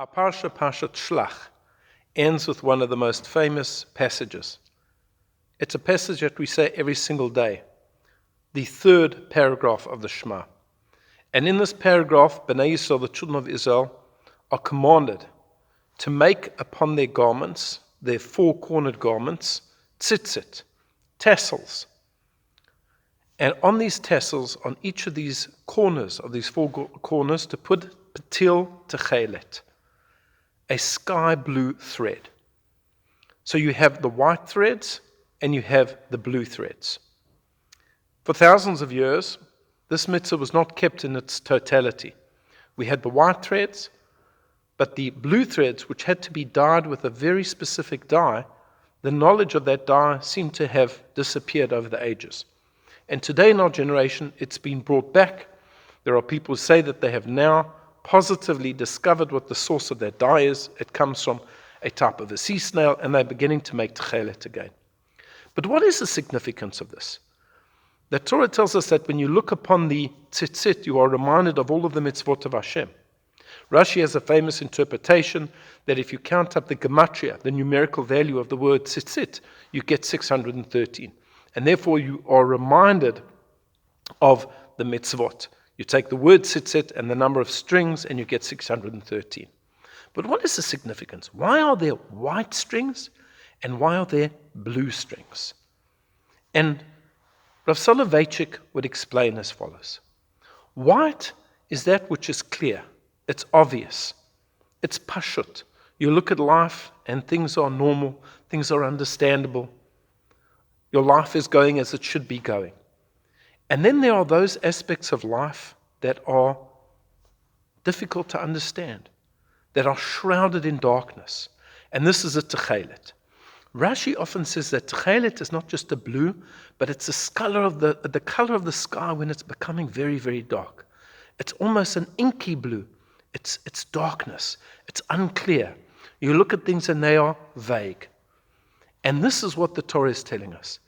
Our parsha, Parshat Shelach, ends with one of the most famous passages. It's a passage that we say every single day, the third paragraph of the Shema. And in this paragraph, Bnei Yisrael, the children of Israel, are commanded to make upon their garments, their four-cornered garments, tzitzit, tassels. And on these tassels, on each of these corners, of these four corners, to put patil techelet, a sky blue thread. So you have the white threads and you have the blue threads. For thousands of years, this mitzvah was not kept in its totality. We had the white threads, but the blue threads, which had to be dyed with a very specific dye, the knowledge of that dye seemed to have disappeared over the ages. And today in our generation, it's been brought back. There are people who say that they have now positively discovered what the source of that dye is. It comes from a type of a sea snail, and they're beginning to make techelet again. But what is the significance of this? The Torah tells us that when you look upon the tzitzit, you are reminded of all of the mitzvot of Hashem. Rashi has a famous interpretation that if you count up the gematria, the numerical value of the word tzitzit, you get 613. And therefore you are reminded of the mitzvot. You take the word tzitzit and the number of strings and you get 613. But what is the significance? Why are there white strings and why are there blue strings? And Rav Soloveitchik would explain as follows. White is that which is clear. It's obvious. It's pashut. You look at life and things are normal. Things are understandable. Your life is going as it should be going. And then there are those aspects of life that are difficult to understand, that are shrouded in darkness. And this is a techelet. Rashi often says that techelet is not just a blue, but it's the color of the sky when it's becoming very, very dark. It's almost an inky blue. It's darkness. It's unclear. You look at things and they are vague. And this is what the Torah is telling us.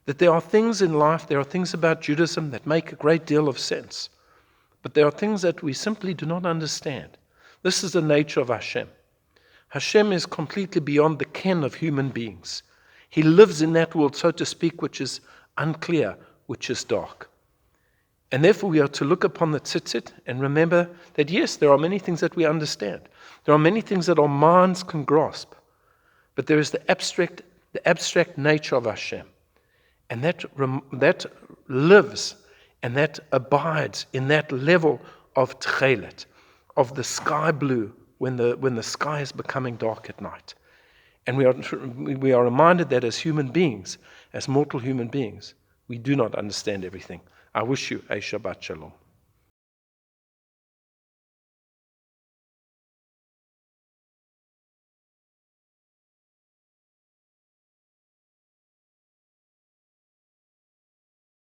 That there are things in life, there are things about Judaism that make a great deal of sense. But there are things that we simply do not understand. This is the nature of Hashem. Hashem is completely beyond the ken of human beings. He lives in that world, so to speak, which is unclear, which is dark. And therefore we are to look upon the tzitzit and remember that yes, there are many things that we understand. There are many things that our minds can grasp. But there is the abstract nature of Hashem. And that lives and that abides in that level of techelet, of the sky blue when the sky is becoming dark at night. And we are reminded that as human beings, as mortal human beings, we do not understand everything. I wish you a Shabbat Shalom.